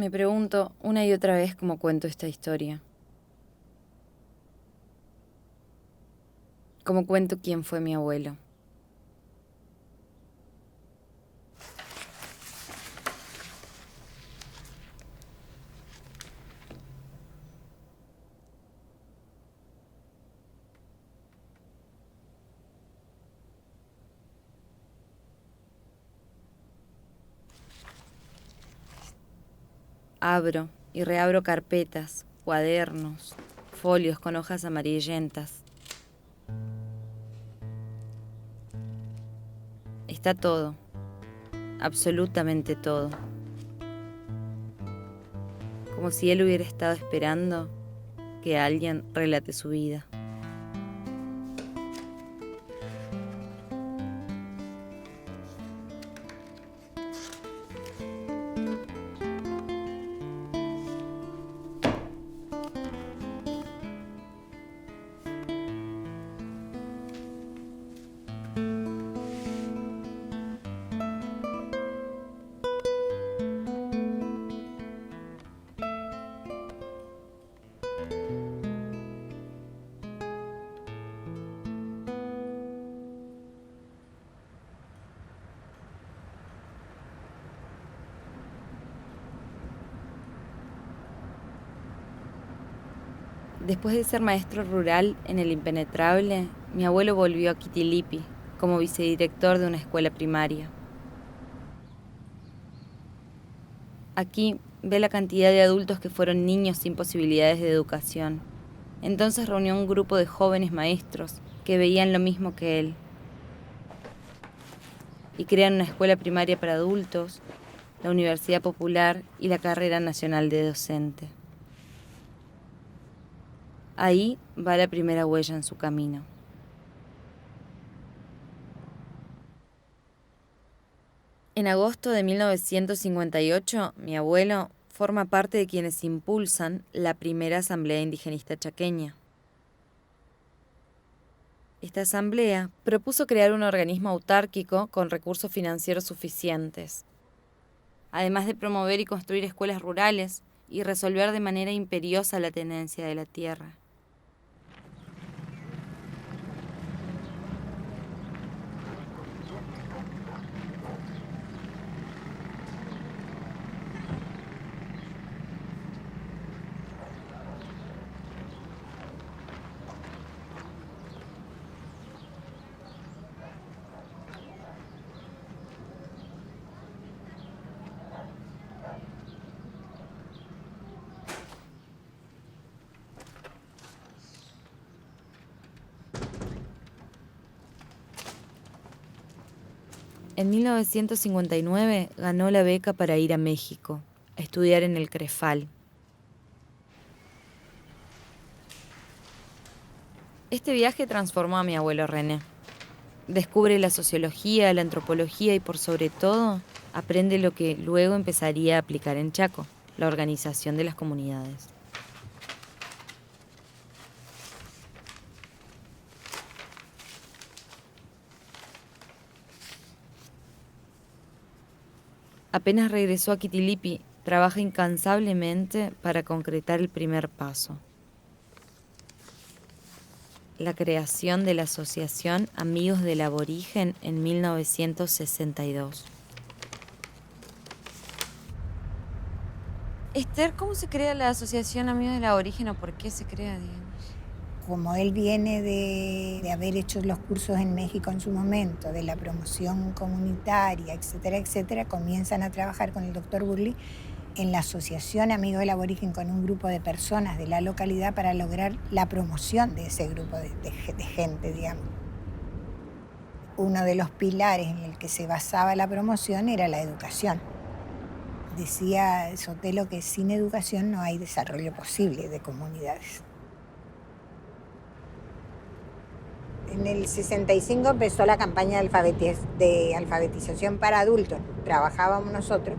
Me pregunto una y otra vez cómo cuento esta historia. Cómo cuento quién fue mi abuelo. Abro y reabro carpetas, cuadernos, folios con hojas amarillentas. Está todo, absolutamente todo. Como si él hubiera estado esperando que alguien relate su vida. Después de ser maestro rural en el Impenetrable, mi abuelo volvió a Quitilipi como vicedirector de una escuela primaria. Aquí ve la cantidad de adultos que fueron niños sin posibilidades de educación. Entonces reunió un grupo de jóvenes maestros que veían lo mismo que él. Y crean una escuela primaria para adultos, la Universidad Popular y la Carrera Nacional de Docente. Ahí va la primera huella en su camino. En agosto de 1958, mi abuelo forma parte de quienes impulsan la primera asamblea indigenista chaqueña. Esta asamblea propuso crear un organismo autárquico con recursos financieros suficientes, además de promover y construir escuelas rurales y resolver de manera imperiosa la tenencia de la tierra. En 1959 ganó la beca para ir a México, a estudiar en el CREFAL. Este viaje transformó a mi abuelo René. Descubre la sociología, la antropología y por sobre todo, aprende lo que luego empezaría a aplicar en Chaco, la organización de las comunidades. Apenas regresó a Quitilipi, trabaja incansablemente para concretar el primer paso: la creación de la Asociación Amigos del Aborigen en 1962. Esther, ¿cómo se crea la Asociación Amigos del Aborigen o por qué se crea, digamos? Como él viene de haber hecho los cursos en México en su momento, de la promoción comunitaria, etcétera, etcétera, comienzan a trabajar con el doctor Burley en la Asociación Amigos del Aborigen con un grupo de personas de la localidad para lograr la promoción de ese grupo de gente, digamos. Uno de los pilares en el que se basaba la promoción era la educación. Decía Sotelo que sin educación no hay desarrollo posible de comunidades. En el 65 empezó la campaña de alfabetización para adultos. Trabajábamos nosotros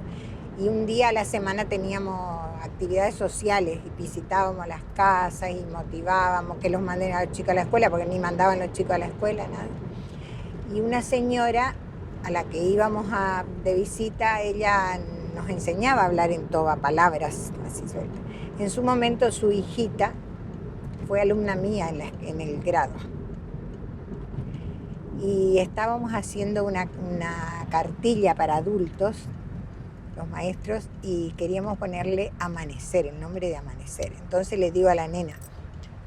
y un día a la semana teníamos actividades sociales y visitábamos las casas y motivábamos que los manden a los chicos a la escuela, porque ni mandaban los chicos a la escuela, nada. Y una señora a la que íbamos de visita, ella nos enseñaba a hablar en toba, palabras así sueltas. En su momento su hijita fue alumna mía en el grado. Y estábamos haciendo una cartilla para adultos, los maestros, y queríamos ponerle Amanecer, el nombre de Amanecer. Entonces le digo a la nena,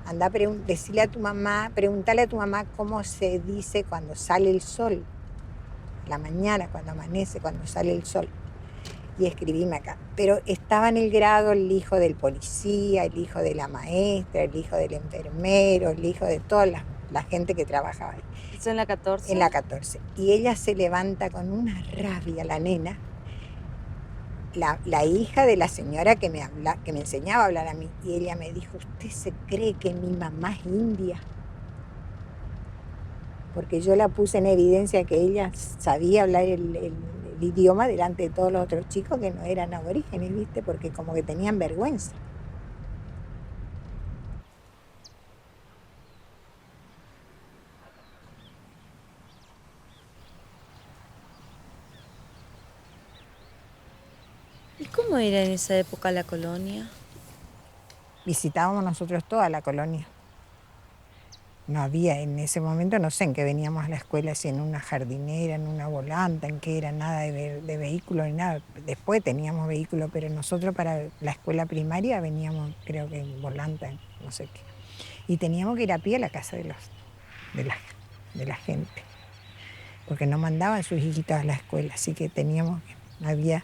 anda, decirle a tu mamá, pregúntale a tu mamá cómo se dice cuando sale el sol, la mañana, cuando amanece, cuando sale el sol. Y escribíme acá. Pero estaba en el grado el hijo del policía, el hijo de la maestra, el hijo del enfermero, el hijo de toda la gente que trabajaba ahí. ¿Eso en la 14? En la 14. Y ella se levanta con una rabia, la nena, la hija de la señora que me enseñaba a hablar a mí. Y ella me dijo, ¿usted se cree que mi mamá es india? Porque yo la puse en evidencia que ella sabía hablar el idioma delante de todos los otros chicos que no eran aborígenes, ¿viste? Porque como que tenían vergüenza. ¿Y cómo era en esa época la colonia? Visitábamos nosotros toda la colonia. No había en ese momento, no sé en qué veníamos a la escuela, si en una jardinera, en una volanta, en qué era, nada de vehículo ni nada. Después teníamos vehículo, pero nosotros para la escuela primaria veníamos, creo que en volanta, no sé qué. Y teníamos que ir a pie a la casa de la gente, porque no mandaban sus hijitas a la escuela, así que había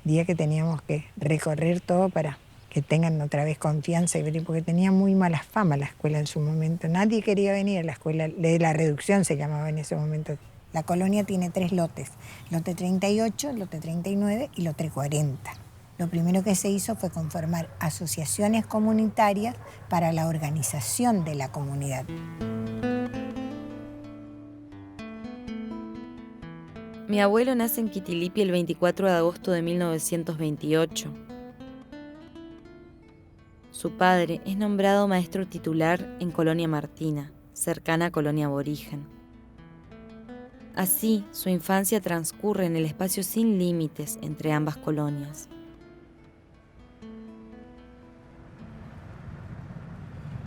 días que teníamos que recorrer todo para que tengan otra vez confianza y venir, porque tenía muy mala fama la escuela en su momento. Nadie quería venir a la escuela, de la reducción se llamaba en ese momento. La colonia tiene 3 lotes, lote 38, lote 39 y lote 40. Lo primero que se hizo fue conformar asociaciones comunitarias para la organización de la comunidad. Mi abuelo nace en Quitilipi el 24 de agosto de 1928. Su padre es nombrado maestro titular en Colonia Martina, cercana a Colonia Aborigen. Así, su infancia transcurre en el espacio sin límites entre ambas colonias.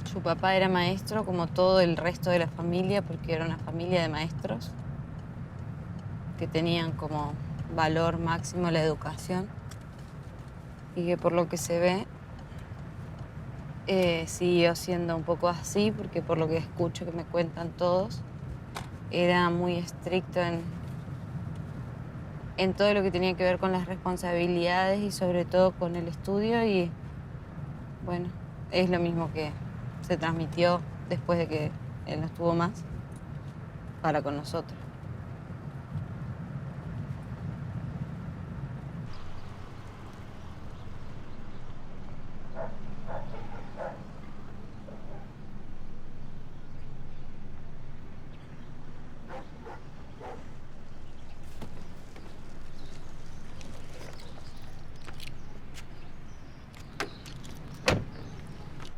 Su papá era maestro como todo el resto de la familia, porque era una familia de maestros que tenían como valor máximo la educación y que por lo que se ve siguió siendo un poco así, porque por lo que escucho que me cuentan todos, era muy estricto en todo lo que tenía que ver con las responsabilidades y sobre todo con el estudio, y bueno, es lo mismo que se transmitió después de que él no estuvo más para con nosotros.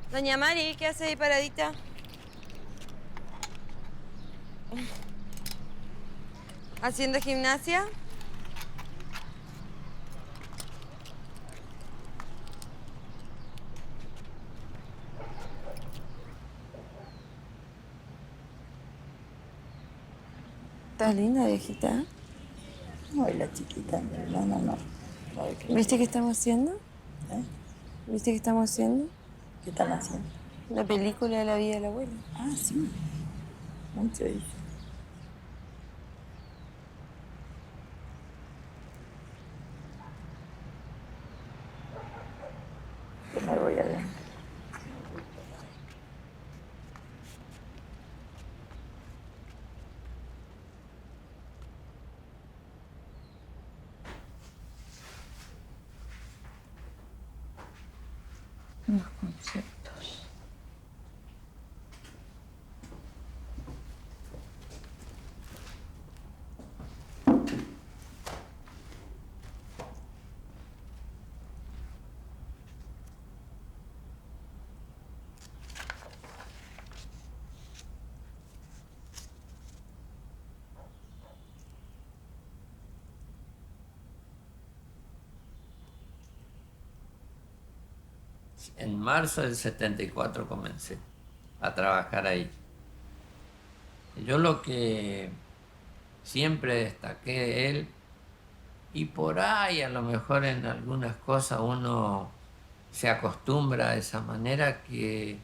Doña Mari, ¿qué hace ahí paradita? ¿Haciendo gimnasia? ¿Estás linda, viejita? Ay, la chiquita, mi hermana no. ¿Viste qué estamos haciendo? ¿Eh? ¿Viste qué estamos haciendo? ¿Qué están haciendo? La película de la vida de la abuela. Ah, sí. Mucho dice. Que me voy a ver. Los conceptos. En marzo del 74 comencé a trabajar ahí. Yo lo que siempre destaqué de él, y por ahí a lo mejor en algunas cosas uno se acostumbra a esa manera, que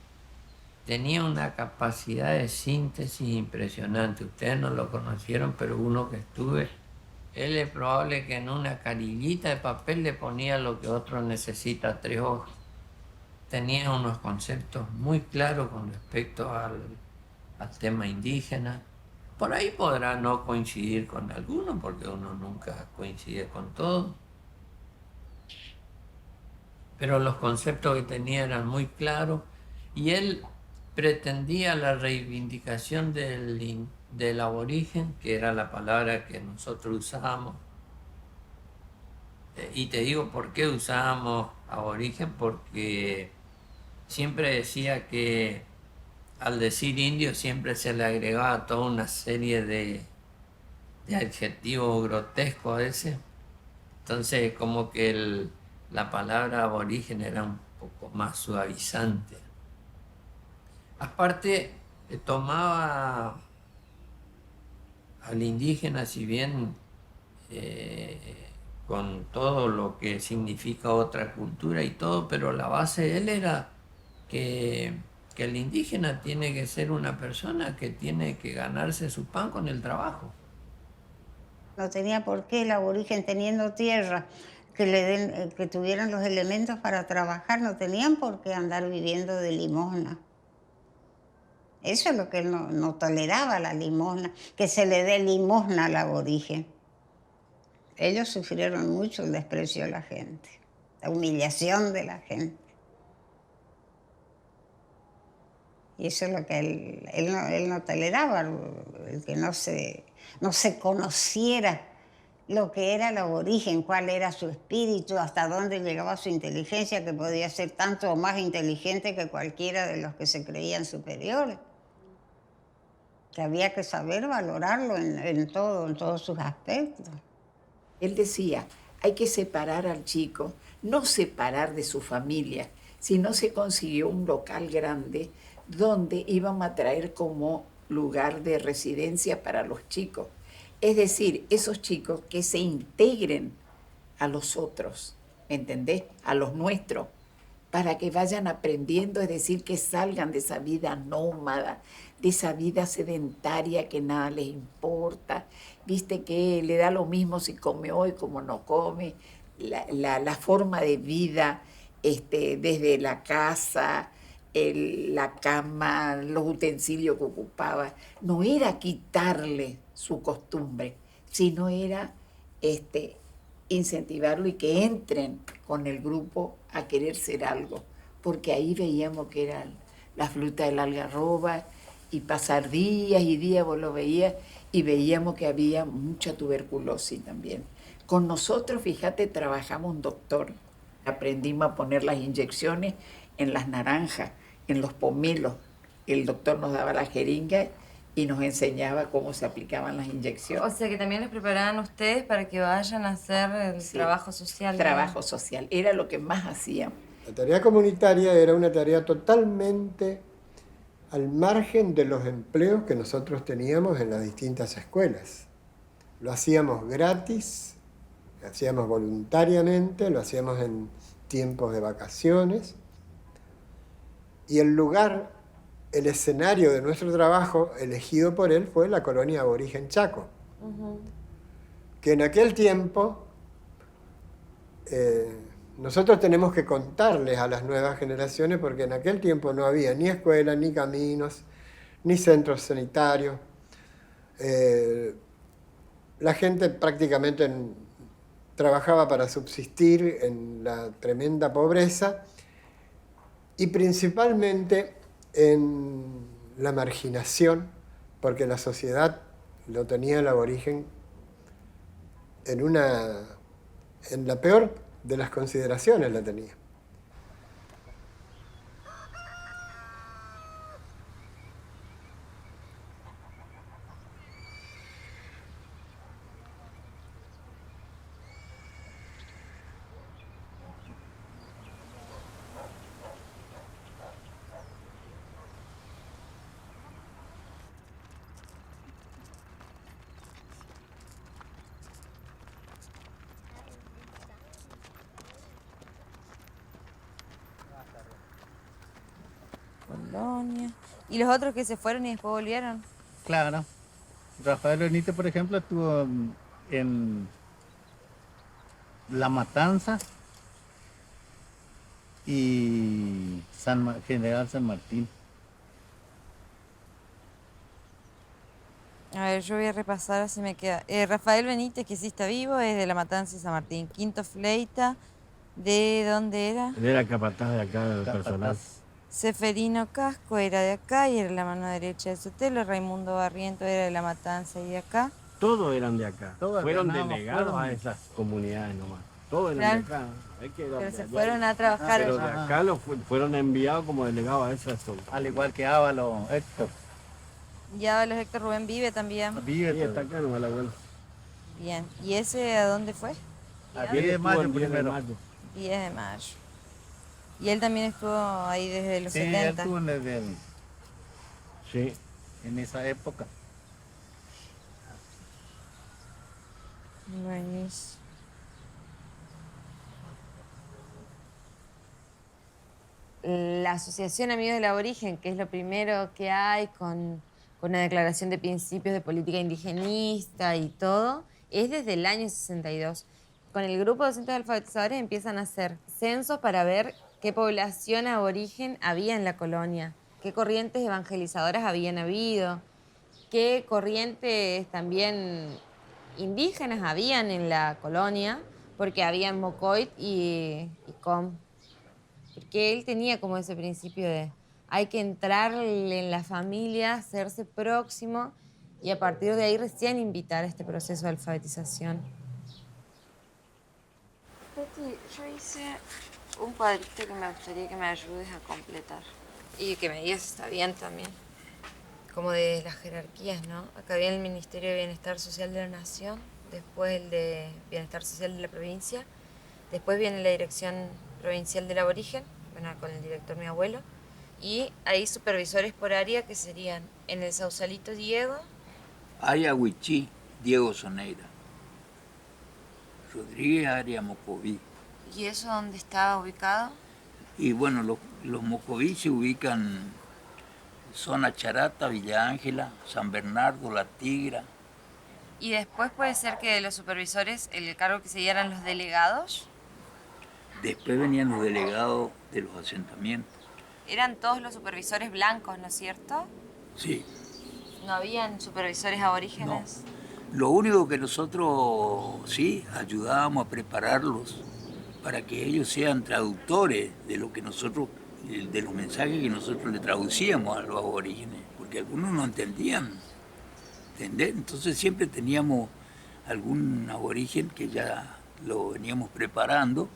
tenía una capacidad de síntesis impresionante. Ustedes no lo conocieron, pero uno que estuve, él es probable que en una carillita de papel le ponía lo que otro necesita, 3 hojas. Tenía unos conceptos muy claros con respecto al tema indígena. Por ahí podrá no coincidir con alguno, porque uno nunca coincide con todo, pero los conceptos que tenía eran muy claros, y él pretendía la reivindicación del aborigen, que era la palabra que nosotros usábamos. Y te digo por qué usábamos aborigen, porque siempre decía que al decir indio siempre se le agregaba toda una serie de adjetivos grotescos a veces. Entonces como que la palabra aborigen era un poco más suavizante. Aparte, tomaba al indígena, si bien con todo lo que significa otra cultura y todo, pero la base de él era que, que el indígena tiene que ser una persona que tiene que ganarse su pan con el trabajo. No tenía por qué el aborigen, teniendo tierra, que tuvieran los elementos para trabajar, no tenían por qué andar viviendo de limosna. Eso es lo que él no toleraba, la limosna, que se le dé limosna al aborigen. Ellos sufrieron mucho el desprecio de la gente, la humillación de la gente. Y eso es lo que él no toleraba, el que no se conociera lo que era el aborigen, cuál era su espíritu, hasta dónde llegaba su inteligencia, que podía ser tanto o más inteligente que cualquiera de los que se creían superiores. Que había que saber valorarlo en todos sus aspectos. Él decía, hay que separar al chico, no separar de su familia, sino se consiguió un local grande donde iban a traer como lugar de residencia para los chicos. Es decir, esos chicos que se integren a los otros, ¿entendés? A los nuestros, para que vayan aprendiendo, es decir, que salgan de esa vida nómada, de esa vida sedentaria que nada les importa, viste que le da lo mismo si come hoy como no come, la forma de vida desde la casa, la cama, los utensilios que ocupaba, no era quitarle su costumbre, sino era incentivarlo y que entren con el grupo a querer ser algo, porque ahí veíamos que era la fruta del algarroba, y pasar días y días vos lo veías, y veíamos que había mucha tuberculosis también. Con nosotros, fíjate, trabajamos un doctor, aprendimos a poner las inyecciones en las naranjas, en los pomelos. El doctor nos daba la jeringa y nos enseñaba cómo se aplicaban las inyecciones. O sea que también les preparaban ustedes para que vayan a hacer el trabajo social. Trabajo social, era lo que más hacíamos. La tarea comunitaria era una tarea totalmente al margen de los empleos que nosotros teníamos en las distintas escuelas. Lo hacíamos gratis, lo hacíamos voluntariamente, lo hacíamos en tiempos de vacaciones. Y el lugar, el escenario de nuestro trabajo elegido por él fue la colonia aborigen Chaco, que en aquel tiempo nosotros tenemos que contarles a las nuevas generaciones, porque en aquel tiempo no había ni escuelas, ni caminos, ni centros sanitarios. La gente prácticamente trabajaba para subsistir en la tremenda pobreza y principalmente en la marginación, porque la sociedad lo tenía el aborigen en la peor de las consideraciones la tenía. colonia. ¿Y los otros que se fueron y después volvieron? Claro. Rafael Benítez, por ejemplo, estuvo en La Matanza y General San Martín. A ver, yo voy a repasar si me queda. Rafael Benítez, que sí está vivo, es de La Matanza y San Martín. Quinto Fleita, ¿de dónde era? Él era capataz de acá del personal. Seferino Casco era de acá y era la mano derecha de Sotelo. Raimundo Barriento era de La Matanza y de acá. Todos eran de acá. Fueron nada más delegados fueron- a esas comunidades nomás. Todos eran Claro. de acá. Es que eran Pero de se allá. fueron a trabajar. Pero de acá fueron enviados como delegados a esas zonas. Al igual que Ávalo, Héctor. Ya los Héctor Rubén vive también. Vive Y está acá nomás la abuela. Bien. ¿Y ese a dónde fue? a 10 de mayo Estuvo el 10 de primero. mayo. 10 de mayo. Y él también estuvo ahí desde los Sí, él 70. estuvo Sí. en esa época. Buenísimo. La Asociación Amigos del Aborigen, que es lo primero que hay con una declaración de principios de política indigenista y todo, es desde el año 62. Con el grupo de docentes alfabetizadores empiezan a hacer censos para ver qué población aborigen había en la colonia, qué corrientes evangelizadoras habían habido, qué corrientes también indígenas habían en la colonia, porque habían Mocoit y Com. Porque él tenía como ese principio de hay que entrarle en la familia, hacerse próximo y a partir de ahí recién invitar a este proceso de alfabetización. Betty, yo hice un cuadrito que me gustaría que me ayudes a completar y que me digas si está bien también. Como de las jerarquías, ¿no? Acá viene el Ministerio de Bienestar Social de la Nación, después el de Bienestar Social de la provincia, después viene la Dirección Provincial del Aborigen, bueno, con el director mi abuelo, y hay supervisores por área que serían en el Sausalito Diego. Área Huichí, Diego Soneira. Rodríguez, área Mocoví. ¿Y eso dónde estaba ubicado? Y bueno, los Mocoví se ubican zona Charata, Villa Ángela, San Bernardo, La Tigra. Y después puede ser que de los supervisores el cargo que se dieran los delegados. Después venían los delegados de los asentamientos. Eran todos los supervisores blancos, ¿no es cierto? Sí. ¿No habían supervisores aborígenes? Lo único que nosotros sí ayudábamos a prepararlos para que ellos sean traductores de lo que nosotros, de los mensajes que nosotros le traducíamos a los aborígenes, porque algunos no entendían. ¿Entendés? Entonces siempre teníamos algún aborigen que ya lo veníamos preparando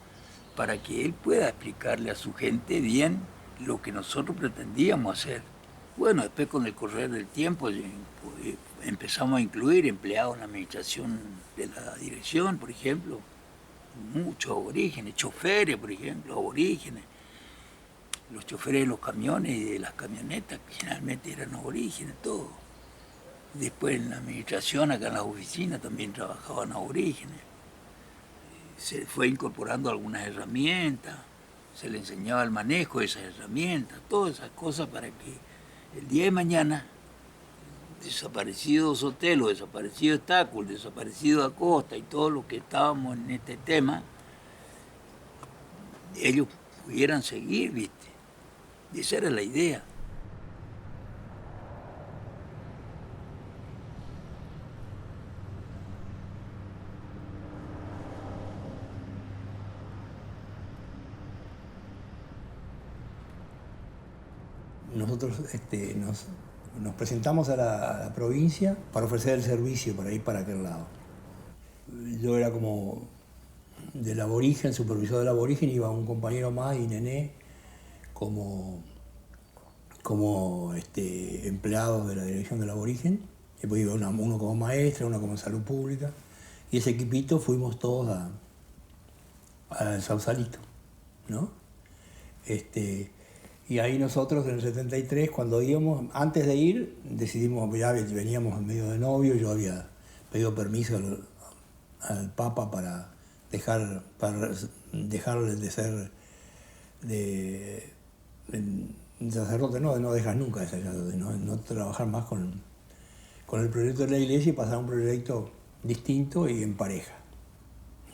para que él pueda explicarle a su gente bien lo que nosotros pretendíamos hacer. Bueno, después con el correr del tiempo empezamos a incluir empleados en la administración de la dirección, por ejemplo, muchos aborígenes, choferes, por ejemplo, aborígenes, los choferes de los camiones y de las camionetas, que generalmente eran aborígenes, todos. Después en la administración, acá en las oficinas, también trabajaban aborígenes. Se fue incorporando algunas herramientas, se le enseñaba el manejo de esas herramientas, todas esas cosas para que el día de mañana, desaparecido Sotelo, desaparecido Estácul, desaparecido Acosta y todos los que estábamos en este tema, ellos pudieran seguir, ¿viste? Y esa era la idea. Nosotros nos presentamos a la provincia para ofrecer el servicio para ir para aquel lado. Yo era como del aborigen, supervisor del aborigen, iba un compañero más y Nené como empleados de la dirección del aborigen. Después iba uno como maestra, uno como salud pública. Y ese equipito fuimos todos al Sausalito, ¿no? Y ahí nosotros en el 73, cuando íbamos, antes de ir, decidimos, ya veníamos en medio de novio, yo había pedido permiso al Papa para dejarle de ser, sacerdote no dejas nunca de ser sacerdote, no trabajar más con el proyecto de la iglesia y pasar a un proyecto distinto y en pareja,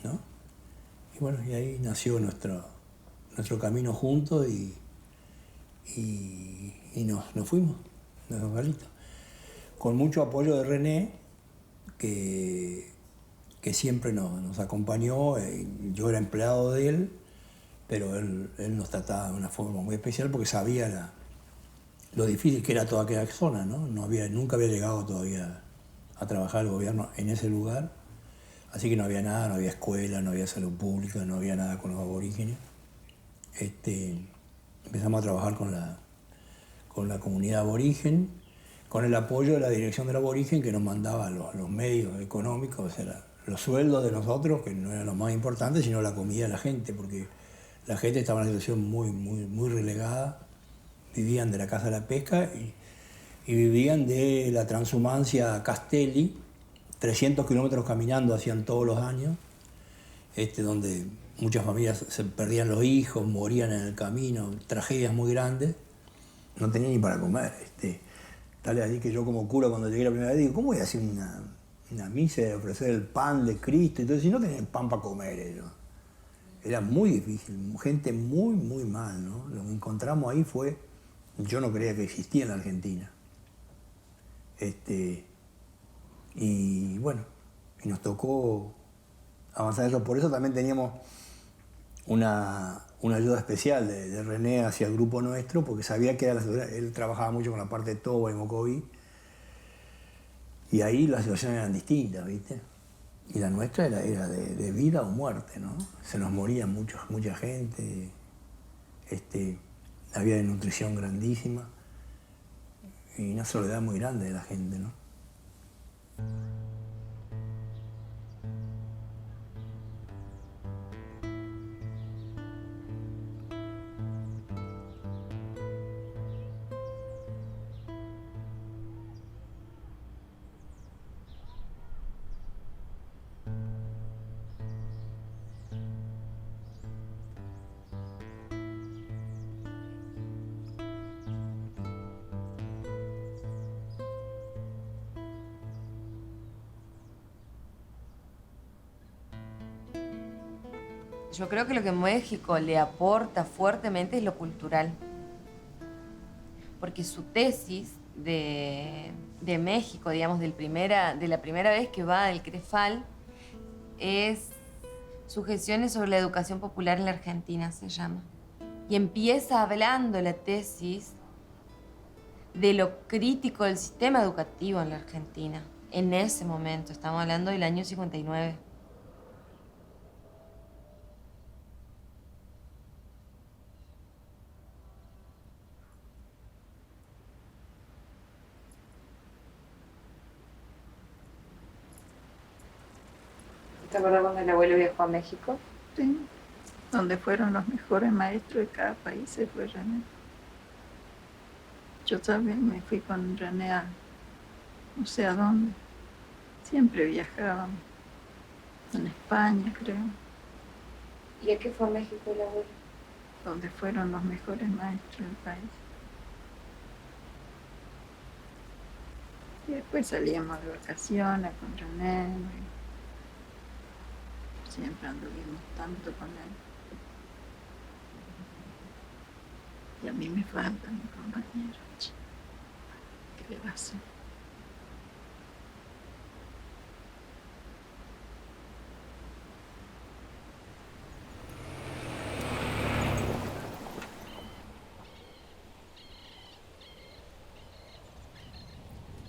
¿no? Y bueno, y ahí nació nuestro camino juntos y nos fuimos, solitos. Con mucho apoyo de René, que siempre nos acompañó. Yo era empleado de él, pero él nos trataba de una forma muy especial porque sabía lo difícil que era toda aquella zona, ¿no? Nunca había llegado todavía a trabajar el gobierno en ese lugar, así que no había nada, no había escuela, no había salud pública, no había nada con los aborígenes. Empezamos a trabajar con la comunidad aborigen, con el apoyo de la dirección del aborigen que nos mandaba los medios económicos, o sea, los sueldos de nosotros, que no eran lo más importante, sino la comida de la gente, porque la gente estaba en una situación muy, muy, muy relegada. Vivían de la caza de la pesca y vivían de la transhumancia a Castelli, 300 kilómetros caminando hacían todos los años, donde muchas familias se perdían los hijos, morían en el camino, tragedias muy grandes. No tenían ni para comer. Tal es así que yo como cura cuando llegué la primera vez digo, ¿cómo voy a hacer una misa y ofrecer el pan de Cristo? Entonces, si no tenían pan para comer ellos. Era muy difícil, gente muy, muy mal, ¿no? Lo que encontramos ahí fue, yo no creía que existía en la Argentina. Y bueno, y nos tocó avanzar eso. Por eso también teníamos una ayuda especial de René hacia el grupo nuestro, porque sabía que él trabajaba mucho con la parte de Toba y Mocoví, y ahí las situaciones eran distintas, ¿viste? Y la nuestra era de vida o muerte, ¿no? Se nos moría mucha gente, había desnutrición grandísima y una soledad muy grande de la gente, ¿no? Yo creo que lo que México le aporta fuertemente es lo cultural. Porque su tesis de México, digamos, de la primera vez que va del CREFAL, es Sugestiones sobre la educación popular en la Argentina, se llama. Y empieza hablando la tesis de lo crítico del sistema educativo en la Argentina. En ese momento, estamos hablando del año 59. ¿Te acuerdas cuando el abuelo viajó a México? Sí, donde fueron los mejores maestros de cada país se fue René. Yo también me fui con René a no sé a dónde. Siempre viajábamos. En España, creo. ¿Y a qué fue a México el abuelo? Donde fueron los mejores maestros del país. Y después salíamos de vacaciones con René. Siempre anduvimos tanto con él. Y a mí me falta mi compañero. ¿Qué le va a hacer?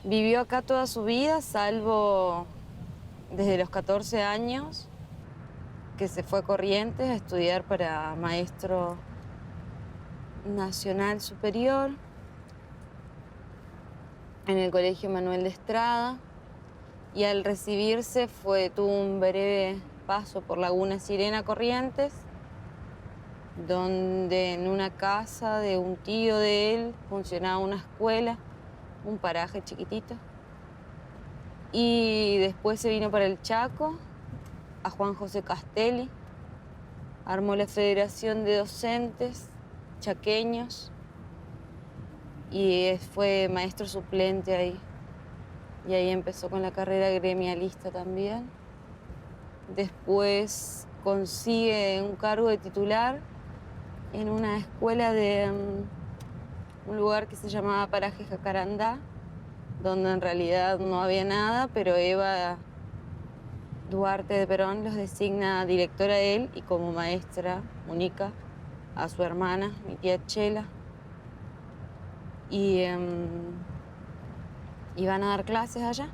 Vivió acá toda su vida, salvo desde los 14 años, que se fue a Corrientes a estudiar para maestro nacional superior en el Colegio Manuel de Estrada, y al recibirse tuvo un breve paso por Laguna Sirena, Corrientes, donde en una casa de un tío de él funcionaba una escuela, un paraje chiquitito. Y después se vino para el Chaco, a Juan José Castelli, armó la Federación de Docentes Chaqueños y fue maestro suplente ahí. Y ahí empezó con la carrera gremialista también. Después consigue un cargo de titular en una escuela de un lugar que se llamaba Paraje Jacarandá, donde en realidad no había nada, pero Eva Duarte de Perón los designa directora a él y como maestra única a su hermana, mi tía Chela. Y van a dar clases allá.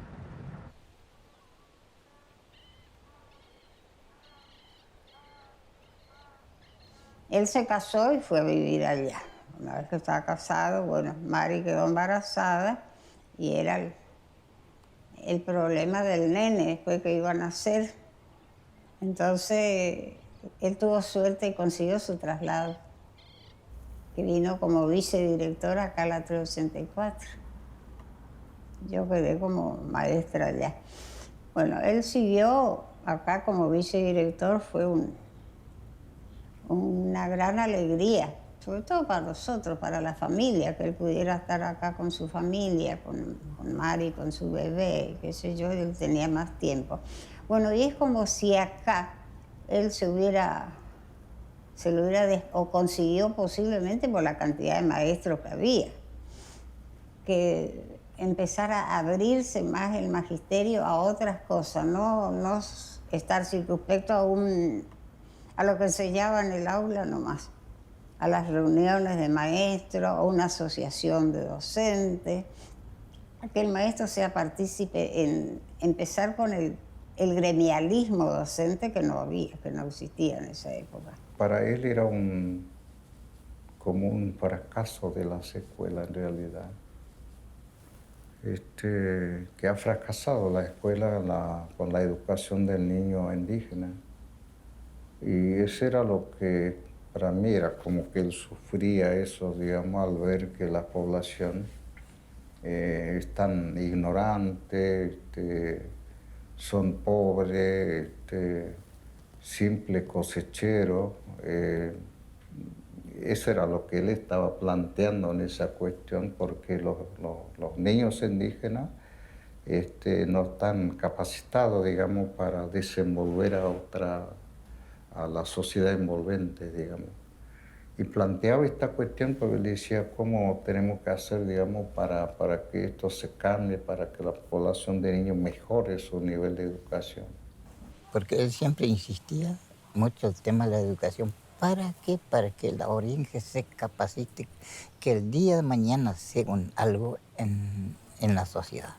Él se casó y fue a vivir allá. Una vez que estaba casado, bueno, Mari quedó embarazada y era el problema del nene después que iba a nacer. Entonces, él tuvo suerte y consiguió su traslado, que vino como vicedirector acá a la 384. Yo quedé como maestra allá. Bueno, él siguió acá como vicedirector, fue una gran alegría, sobre todo para nosotros, para la familia, que él pudiera estar acá con su familia, con Mari, con su bebé, qué sé yo, él tenía más tiempo. Bueno, y es como si acá él o consiguió posiblemente por la cantidad de maestros que había, que empezara a abrirse más el magisterio a otras cosas, no estar circunspecto a lo que enseñaba en el aula nomás, a las reuniones de maestros, a una asociación de docentes, a que el maestro sea partícipe en empezar con el gremialismo docente que no existía en esa época. Para él era como un fracaso de las escuelas en realidad. Que ha fracasado la escuela con la educación del niño indígena. Y eso era lo que para mí era como que él sufría eso, digamos, al ver que la población es tan ignorante, son pobres, simple cosechero. Eso era lo que él estaba planteando en esa cuestión, porque los niños indígenas no están capacitados, digamos, para desenvolver a la sociedad envolvente, digamos. Y planteaba esta cuestión porque él decía cómo tenemos que hacer, digamos, para que esto se cambie, para que la población de niños mejore su nivel de educación. Porque él siempre insistía mucho el tema de la educación. ¿Para qué? Para que el aborigen se capacite, que el día de mañana sea algo en la sociedad.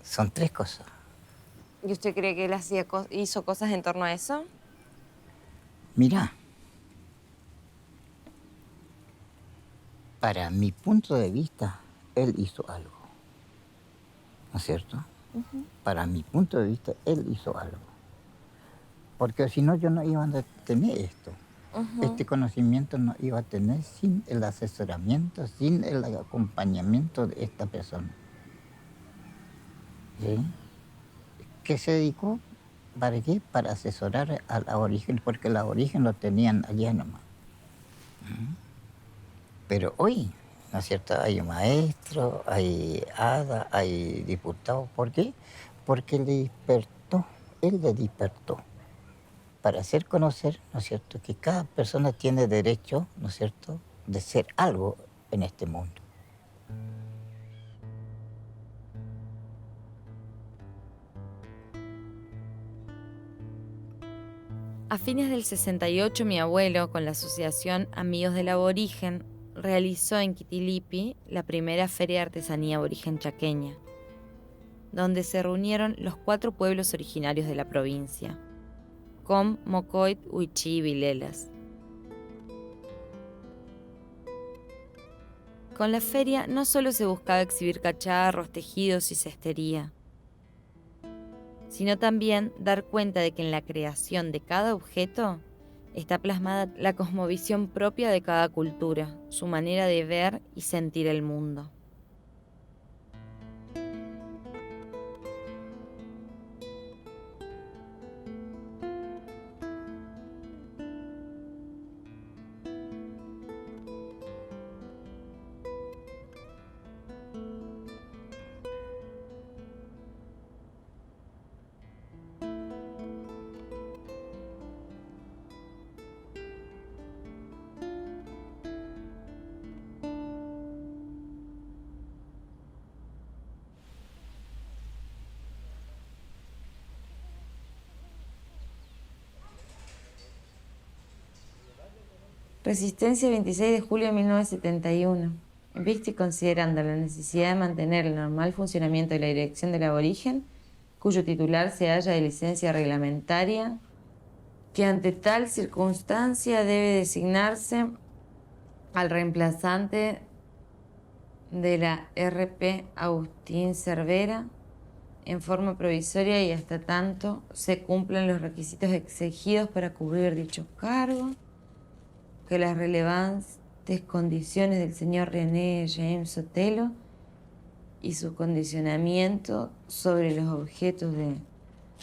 Son tres cosas. ¿Y usted cree que él hizo cosas en torno a eso? Mira, para mi punto de vista, él hizo algo, ¿no es cierto? Para mi punto de vista, él hizo algo. Porque si no, yo no iba a tener esto. Este conocimiento no iba a tener sin el asesoramiento, sin el acompañamiento de esta persona. ¿Sí? ¿Qué se dedicó? ¿Para qué? Para asesorar al aborigen, porque el aborigen lo tenían allá nomás. Pero hoy, ¿no es cierto? Hay maestros, hay hadas, hay diputados. ¿Por qué? Porque él le despertó para hacer conocer, ¿no es cierto?, que cada persona tiene derecho, ¿no es cierto?, de ser algo en este mundo. A fines del 68, mi abuelo, con la asociación Amigos del Aborigen, realizó en Quitilipi la primera feria de artesanía aborigen chaqueña, donde se reunieron los 4 pueblos originarios de la provincia: Com, Mocoit, Huichí y Vilelas. Con la feria no solo se buscaba exhibir cacharros, tejidos y cestería, sino también dar cuenta de que en la creación de cada objeto está plasmada la cosmovisión propia de cada cultura, su manera de ver y sentir el mundo. Resistencia, 26 de julio de 1971. Visto y considerando la necesidad de mantener el normal funcionamiento de la Dirección del Aborigen, cuyo titular se halla de licencia reglamentaria, que ante tal circunstancia debe designarse al reemplazante de la RP Agustín Cervera en forma provisoria y hasta tanto se cumplan los requisitos exigidos para cubrir dicho cargo, que las relevantes condiciones del señor René James Sotelo y su condicionamiento sobre los objetos de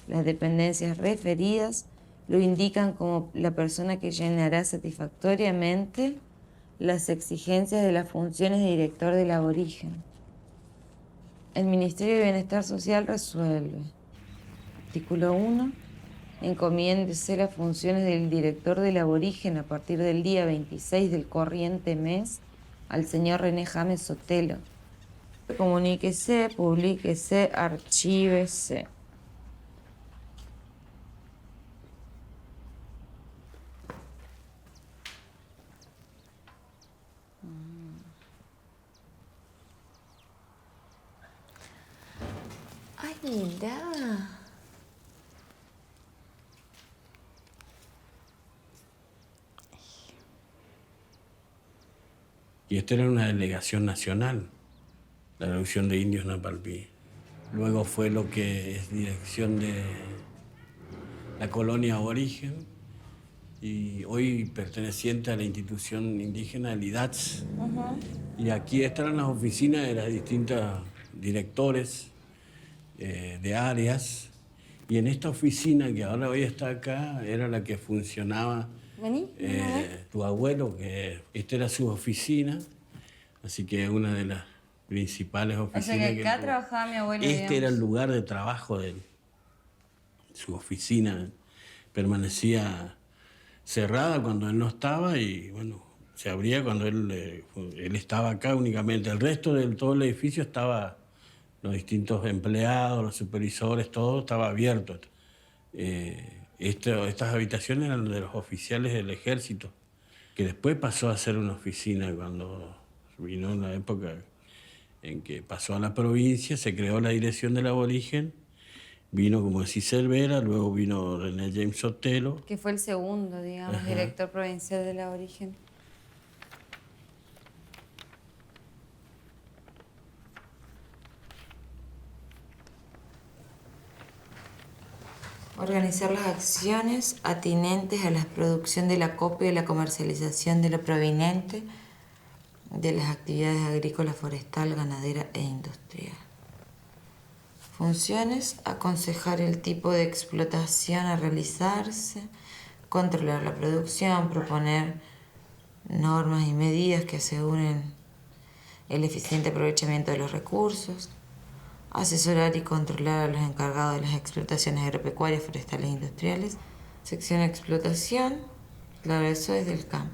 las dependencias referidas lo indican como la persona que llenará satisfactoriamente las exigencias de las funciones de director del aborigen. El Ministerio de Bienestar Social resuelve. Artículo 1. Encomiéndese las funciones del director del aborigen a partir del día 26 del corriente mes al señor René James Sotelo. Comuníquese, publíquese, archívese. Ay, mira. Y esta era una delegación nacional, la Reducción de Indios Napalpí. Luego fue lo que es dirección de la colonia aborigen y hoy perteneciente a la institución indígena, el IDATS. Y aquí están las oficinas de las distintas directores de áreas. Y en esta oficina que ahora hoy está acá, era la que funcionaba tu abuelo, que esta era su oficina, así que una de las principales oficinas. O sea que acá trabajaba mi abuelo. Este era el lugar de trabajo de él. Su oficina permanecía cerrada cuando él no estaba y bueno, se abría cuando él estaba acá únicamente. El resto de todo el edificio estaba, los distintos empleados, los supervisores, todo estaba abierto. Estas habitaciones eran de los oficiales del ejército, que después pasó a ser una oficina cuando vino en la época en que pasó a la provincia, se creó la Dirección del Aborigen, vino, como decís, Cervera, luego vino René James Sotelo. Que fue el segundo, digamos, director provincial del Aborigen. Organizar las acciones atinentes a la producción del acopio y la comercialización de lo proveniente de las actividades agrícola, forestal, ganadera e industrial. Funciones: aconsejar el tipo de explotación a realizarse, controlar la producción, proponer normas y medidas que aseguren el eficiente aprovechamiento de los recursos, asesorar y controlar a los encargados de las explotaciones agropecuarias, forestales e industriales. Sección explotación, claro, eso es del campo.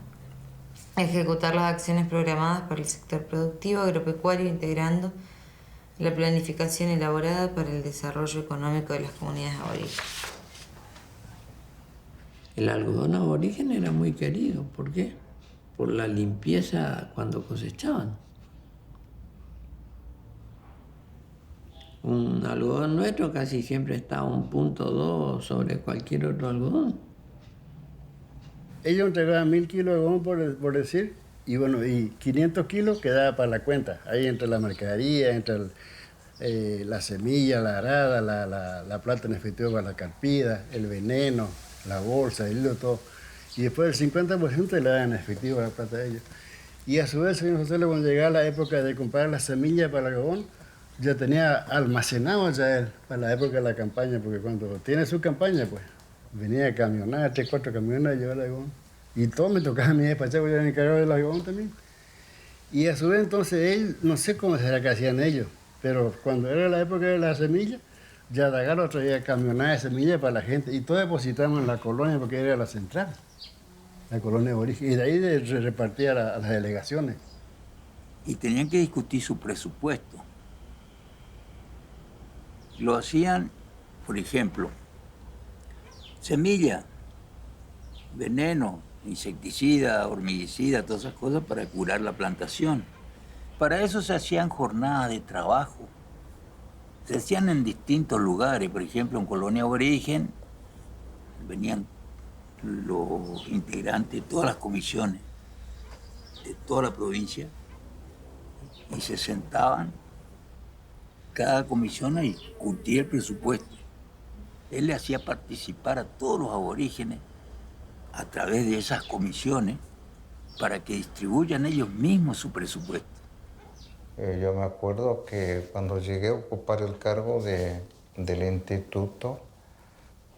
Ejecutar las acciones programadas para el sector productivo agropecuario, integrando la planificación elaborada para el desarrollo económico de las comunidades aborígenes. El algodón aborigen era muy querido. ¿Por qué? Por la limpieza cuando cosechaban. Un algodón nuestro casi siempre está a 1.2 sobre cualquier otro algodón. Ellos entregaban 1000 kilos de algodón, por decir, y bueno, y 500 kilos quedaba para la cuenta. Ahí entre la mercadería, entre la semilla, la arada, la plata en efectivo para la carpida, el veneno, la bolsa, el hilo, todo. Y después el 50% le daban en efectivo la plata a ellos. Y a su vez, señor José, cuando llegaba la época de comprar la semilla para el algodón, ya tenía almacenado ya él para la época de la campaña, porque cuando tiene su campaña, pues, venía a camionar, 3, 4 camiones a llevar el algodón. Y todo me tocaba a mí despachar, porque yo era encargado del algodón también. Y a su vez, entonces, él, no sé cómo será que hacían ellos, pero cuando era la época de la semilla, ya Dagalo traía camionadas de semilla para la gente, y todo depositamos en la colonia, porque era la central, la colonia de origen, y de ahí se repartía a las delegaciones. Y tenían que discutir su presupuesto. Lo hacían, por ejemplo, semilla, veneno, insecticida, hormiguicida, todas esas cosas para curar la plantación. Para eso se hacían jornadas de trabajo. Se hacían en distintos lugares, por ejemplo, en Colonia Aborigen, venían los integrantes de todas las comisiones de toda la provincia y se sentaban cada comisión a discutir el presupuesto. Él le hacía participar a todos los aborígenes a través de esas comisiones para que distribuyan ellos mismos su presupuesto. Yo me acuerdo que cuando llegué a ocupar el cargo del instituto,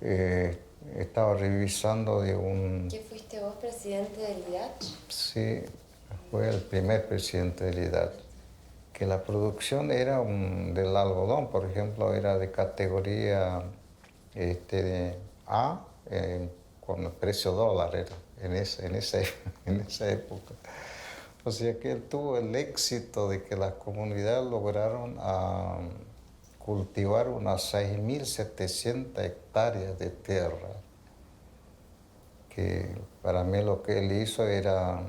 estaba revisando de un... ¿Qué fuiste vos, presidente del IDAT? Sí, fue el primer presidente del IDAT. Que la producción era del algodón, por ejemplo, era de categoría de A, con el precio dólar era, en esa época. O sea que él tuvo el éxito de que las comunidades lograron cultivar unas 6.700 hectáreas de tierra. Que para mí lo que él hizo era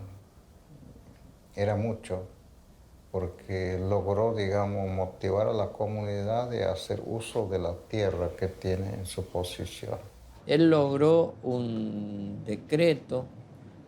mucho, porque logró, digamos, motivar a la comunidad de hacer uso de la tierra que tiene en su posesión. Él logró un decreto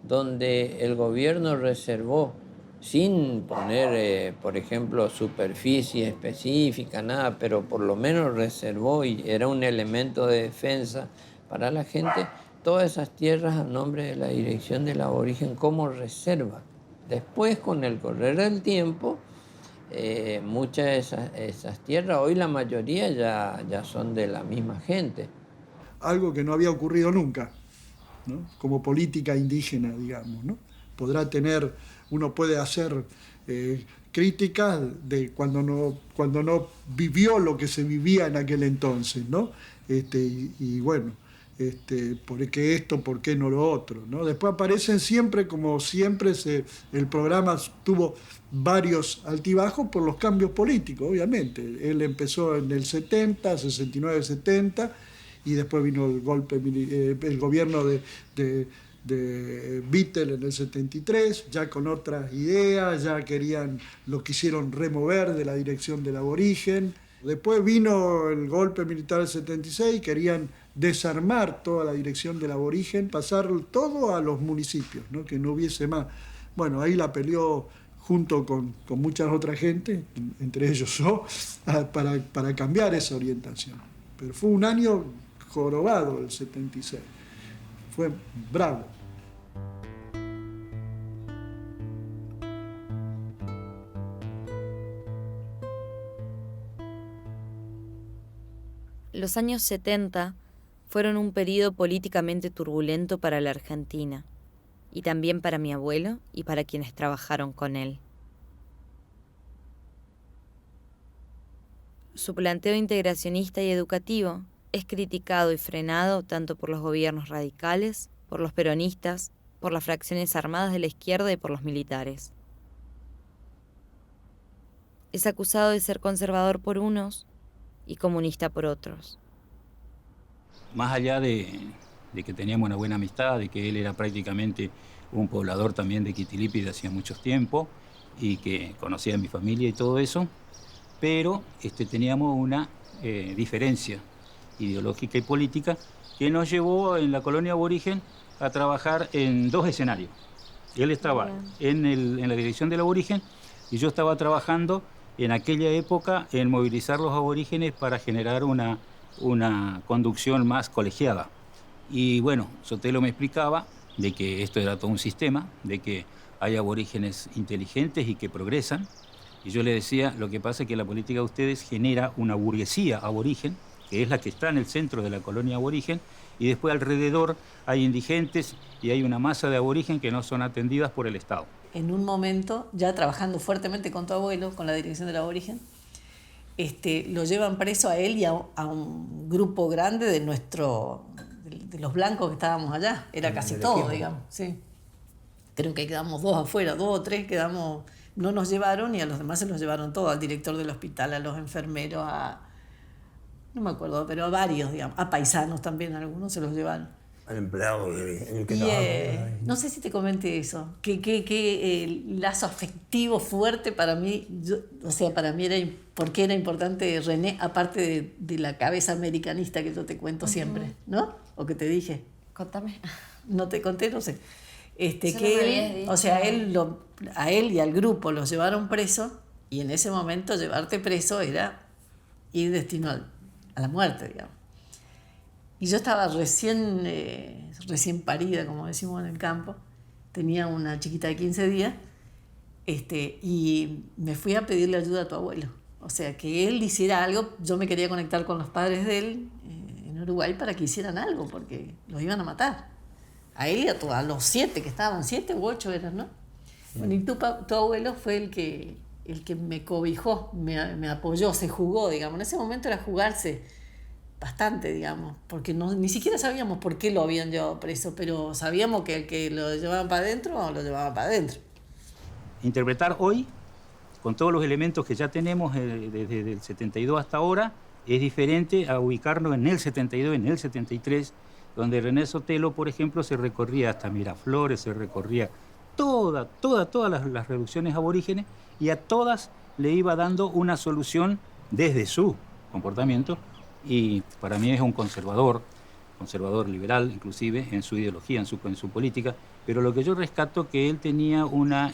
donde el gobierno reservó, sin poner, por ejemplo, superficie específica, nada, pero por lo menos reservó, y era un elemento de defensa para la gente, todas esas tierras a nombre de la Dirección del Aborigen como reserva. Después, con el correr del tiempo, muchas de esas tierras, hoy la mayoría ya son de la misma gente. Algo que no había ocurrido nunca, ¿no? Como política indígena, digamos, ¿no? Uno puede hacer críticas de cuando no vivió lo que se vivía en aquel entonces, ¿no? Y bueno, ¿por qué esto, por qué no lo otro? ¿No? Después aparecen siempre, como siempre, el programa tuvo varios altibajos por los cambios políticos, obviamente. Él empezó en el 70, 69, 70, y después vino el gobierno de Vittel en el 73, ya con otras ideas, ya lo quisieron remover de la Dirección del Aborigen. Después vino el golpe militar del 76, querían desarmar toda la Dirección del Aborigen, pasar todo a los municipios, ¿no? Que no hubiese más. Bueno, ahí la peleó junto con muchas otras gente, entre ellos yo, para cambiar esa orientación. Pero fue un año jorobado el 76, fue bravo. Los años 70 fueron un periodo políticamente turbulento para la Argentina, y también para mi abuelo y para quienes trabajaron con él. Su planteo integracionista y educativo es criticado y frenado tanto por los gobiernos radicales, por los peronistas, por las fracciones armadas de la izquierda y por los militares. Es acusado de ser conservador por unos y comunista por otros. Más allá de que teníamos una buena amistad, de que él era prácticamente un poblador también de Quitilipi de hacía mucho tiempo y que conocía a mi familia y todo eso, pero teníamos una diferencia ideológica y política que nos llevó en la colonia aborigen a trabajar en dos escenarios. Él estaba en la Dirección del Aborigen y yo estaba trabajando en aquella época en movilizar los aborígenes para generar una conducción más colegiada. Y bueno, Sotelo me explicaba de que esto era todo un sistema, de que hay aborígenes inteligentes y que progresan. Y yo le decía, lo que pasa es que la política de ustedes genera una burguesía aborigen, que es la que está en el centro de la colonia aborigen, y después alrededor hay indigentes y hay una masa de aborigen que no son atendidas por el Estado. En un momento, ya trabajando fuertemente con tu abuelo, con la Dirección del Aborigen, lo llevan preso a él y a un grupo grande de los blancos que estábamos allá. Era casi todo, digamos. Sí. Creo que quedamos 2 afuera, 2 o 3 quedamos. No nos llevaron y a los demás se los llevaron todos, al director del hospital, a los enfermeros, no me acuerdo, pero a varios, digamos, a paisanos también, algunos se los llevaron. al empleado en el que Y trabajaba. no sé si te comenté eso, que lazo afectivo fuerte para mí, o sea, para mí era, ¿por qué era importante René, aparte de la cabeza americanista que yo te cuento siempre, ¿no? O que te dije. Contame. No te conté, no sé. Eso Que no me habías él, dicho. o sea, a él y al grupo los llevaron preso, y en ese momento llevarte preso era ir destino a la muerte, digamos. Y yo estaba recién parida, como decimos en el campo, tenía una chiquita de 15 días, y me fui a pedirle ayuda a tu abuelo. O sea, que él hiciera algo. Yo me quería conectar con los padres de él en Uruguay para que hicieran algo, porque los iban a matar. A él y a los 7 que estaban, 7 u 8 eran, ¿no? Bueno, y tu abuelo fue el que me cobijó, me apoyó, se jugó, digamos. En ese momento era jugarse bastante, digamos, porque ni siquiera sabíamos por qué lo habían llevado preso, pero sabíamos que el que lo llevaban para adentro, lo llevaban para adentro. Interpretar hoy, con todos los elementos que ya tenemos desde el 72 hasta ahora, es diferente a ubicarnos en el 72, en el 73, donde René Sotelo, por ejemplo, se recorría hasta Miraflores, se recorría todas las reducciones aborígenes, y a todas le iba dando una solución desde su comportamiento, y para mí es un conservador liberal, inclusive, en su ideología, en su política, pero lo que yo rescato que él tenía una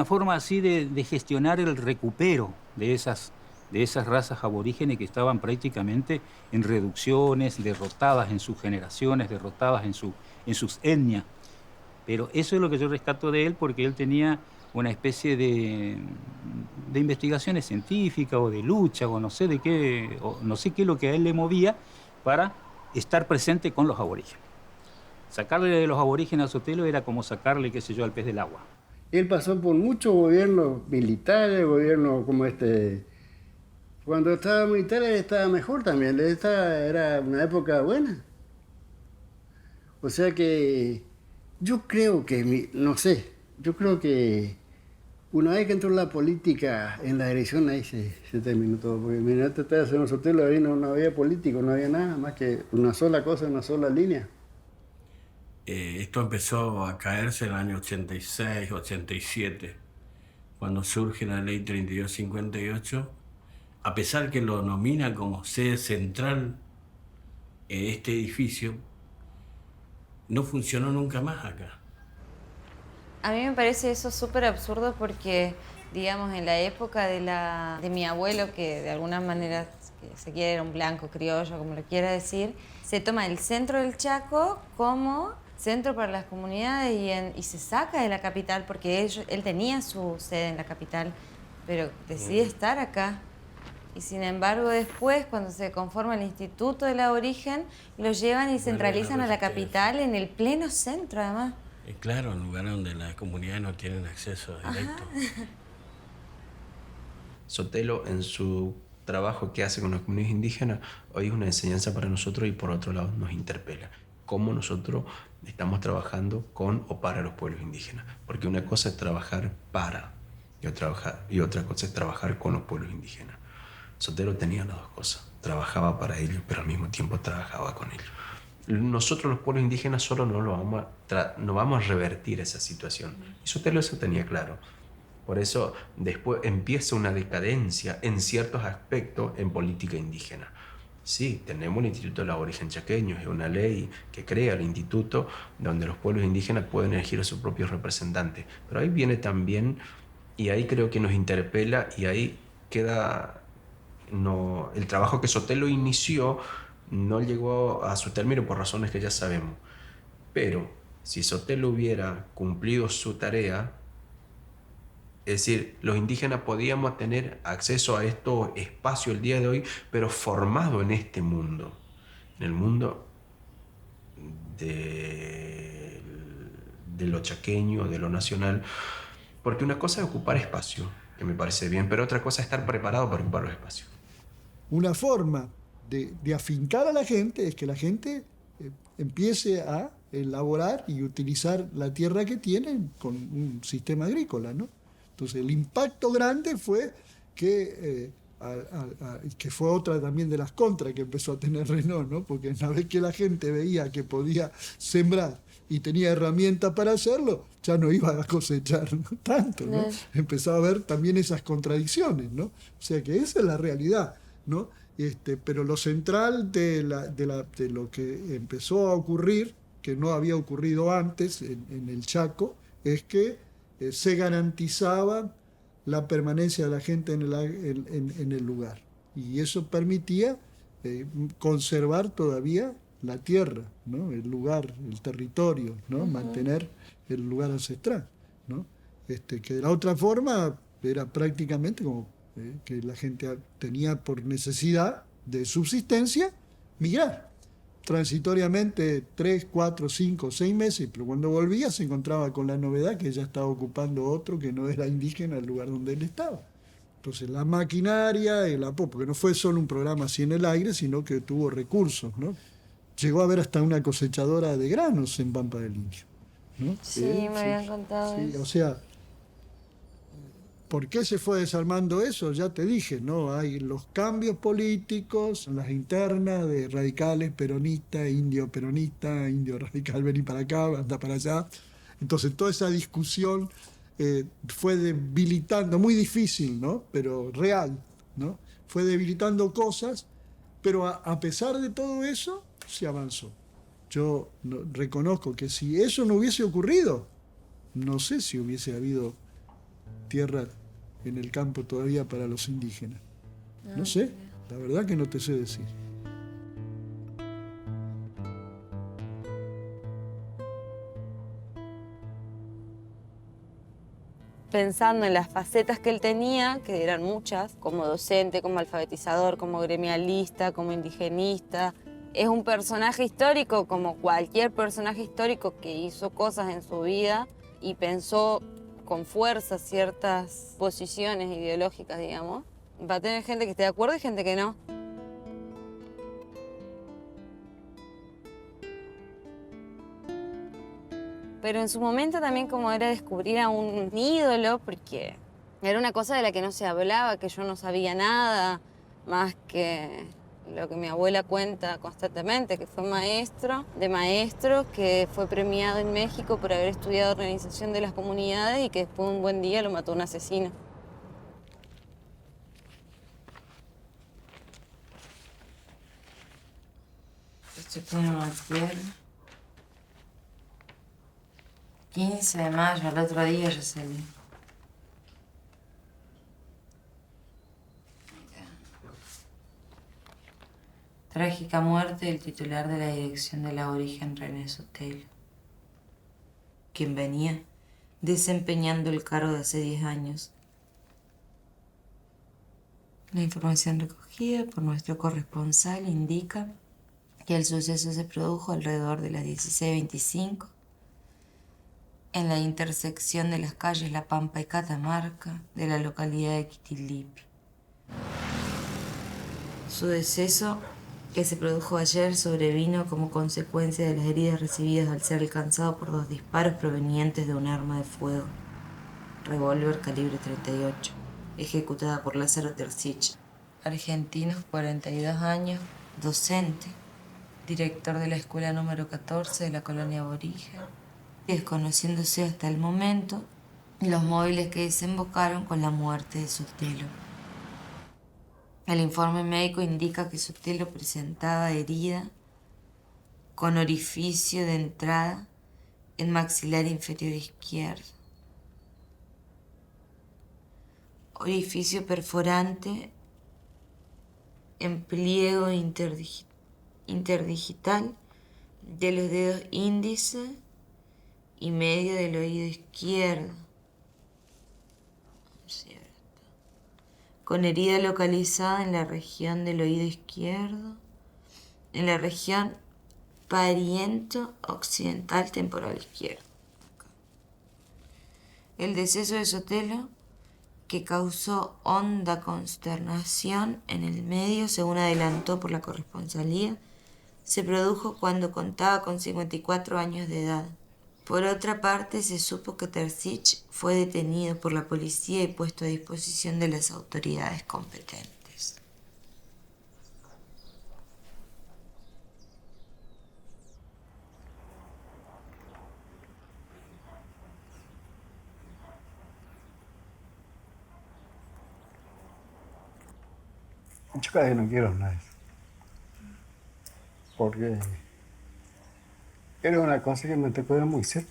forma así de gestionar el recupero de esas razas aborígenes que estaban prácticamente en reducciones, derrotadas en sus generaciones, derrotadas en sus etnias. Pero eso es lo que yo rescato de él, porque él tenía una especie de investigaciones científicas o de lucha o no sé de qué, o no sé qué es lo que a él le movía para estar presente con los aborígenes. Sacarle de los aborígenes a Sotelo era como sacarle, qué sé yo, al pez del agua. Él pasó por muchos gobiernos militares, gobiernos como Cuando estaba militar él estaba mejor también, era una época buena. O sea que yo creo que, yo creo que una vez que entró la política en la dirección, ahí se terminó todo. Porque mira, estaba haciendo Sotelo, ahí no había político, no había nada más que una sola cosa, una sola línea. Esto empezó a caerse en el año 86, 87, cuando surge la ley 3258, a pesar que lo nomina como sede central este edificio, no funcionó nunca más acá. A mí me parece eso súper absurdo porque, digamos, en la época de mi abuelo, que de alguna manera, que se quiere, era un blanco criollo, como lo quiera decir, se toma el centro del Chaco como centro para las comunidades y se saca de la capital porque él tenía su sede en la capital, pero decide estar acá. Y sin embargo después, cuando se conforma el Instituto del Aborigen, lo llevan y centralizan a la capital en el pleno centro, además. Claro, en lugares donde las comunidades no tienen acceso directo. Sotelo, en su trabajo que hace con las comunidades indígenas, hoy es una enseñanza para nosotros y por otro lado nos interpela. Cómo nosotros estamos trabajando con o para los pueblos indígenas. Porque una cosa es trabajar para y otra cosa es trabajar con los pueblos indígenas. Sotelo tenía las dos cosas. Trabajaba para ellos, pero al mismo tiempo trabajaba con ellos. Nosotros los pueblos indígenas solo no vamos a revertir esa situación. Y Sotelo eso tenía claro. Por eso después empieza una decadencia en ciertos aspectos en política indígena. Sí, tenemos el Instituto del Aborigen Chaqueño, es una ley que crea el instituto donde los pueblos indígenas pueden elegir a sus propios representantes. Pero ahí viene también, y ahí creo que nos interpela, y ahí queda el trabajo que Sotelo inició no llegó a su término por razones que ya sabemos. Pero si Sotelo hubiera cumplido su tarea, es decir, los indígenas podíamos tener acceso a estos espacios el día de hoy, pero formado en este mundo, en el mundo de lo chaqueño, de lo nacional, porque una cosa es ocupar espacio, que me parece bien, pero otra cosa es estar preparado para ocupar los espacios. Una forma de afincar a la gente es que la gente empiece a elaborar y utilizar la tierra que tienen con un sistema agrícola, ¿no? Entonces el impacto grande fue que que fue otra también de las contras que empezó a tener Renault, ¿no? Porque una vez que la gente veía que podía sembrar y tenía herramientas para hacerlo, ya no iba a cosechar tanto, ¿no? Empezaba a ver también esas contradicciones, ¿no? O sea que esa es la realidad, ¿no? Pero lo central de lo que empezó a ocurrir, que no había ocurrido antes en el Chaco, es que se garantizaba la permanencia de la gente en el lugar. Y eso permitía conservar todavía la tierra, ¿no? El lugar, el territorio, ¿no? Mantener el lugar ancestral, ¿no? Que de la otra forma era prácticamente como que la gente tenía por necesidad de subsistencia migrar. Transitoriamente 3, 4, 5, 6 meses, pero cuando volvía se encontraba con la novedad que ya estaba ocupando otro que no era indígena el lugar donde él estaba. Entonces la maquinaria, el apoyo, porque no fue solo un programa así en el aire, sino que tuvo recursos, ¿no? Llegó a haber hasta una cosechadora de granos en Pampa del Indio, ¿no? Sí, me habían contado eso. O sea, ¿por qué se fue desarmando eso? Ya te dije, ¿no? Hay los cambios políticos, las internas de radicales, peronistas, indio radical, vení para acá, anda para allá. Entonces toda esa discusión fue debilitando, muy difícil, ¿no? Pero real, ¿no? Fue debilitando cosas, pero a pesar de todo eso, se avanzó. Yo reconozco que si eso no hubiese ocurrido, no sé si hubiese habido tierra en el campo todavía para los indígenas. No sé, la verdad que no te sé decir. Pensando en las facetas que él tenía, que eran muchas, como docente, como alfabetizador, como gremialista, como indigenista, es un personaje histórico como cualquier personaje histórico que hizo cosas en su vida y pensó con fuerza ciertas posiciones ideológicas, digamos. Va a tener gente que esté de acuerdo y gente que no. Pero en su momento también como era descubrir a un ídolo, porque era una cosa de la que no se hablaba, que yo no sabía nada, más que lo que mi abuela cuenta constantemente, que fue maestro de maestros, que fue premiado en México por haber estudiado organización de las comunidades y que después un buen día lo mató un asesino. Esto tiene una tierra. 15 de mayo, al otro día ya salí. Trágica muerte del titular de la dirección del aborigen René Sotelo, quien venía desempeñando el cargo de hace 10 años. La información recogida por nuestro corresponsal indica que el suceso se produjo alrededor de las 16:25 en la intersección de las calles La Pampa y Catamarca de la localidad de Quitilipi. Su deceso, que se produjo ayer, sobrevino como consecuencia de las heridas recibidas al ser alcanzado por 2 disparos provenientes de un arma de fuego, revólver calibre 38, ejecutada por Lázaro Tercich, argentino, 42 años, docente, director de la escuela número 14 de la colonia aborigen, desconociéndose hasta el momento los móviles que desembocaron con la muerte de Sotelo. El informe médico indica que Sotelo presentaba herida con orificio de entrada en maxilar inferior izquierdo, orificio perforante en pliego interdigital de los dedos índice y medio del oído izquierdo, con herida localizada en la región del oído izquierdo, en la región pariento occidental temporal izquierdo. El deceso de Sotelo, que causó honda consternación en el medio, según adelantó por la corresponsalía, se produjo cuando contaba con 54 años de edad. Por otra parte, se supo que Tercich fue detenido por la policía y puesto a disposición de las autoridades competentes. Yo casi no quiero hablar de eso. Porque era una cosa que me tocó de muy cerca.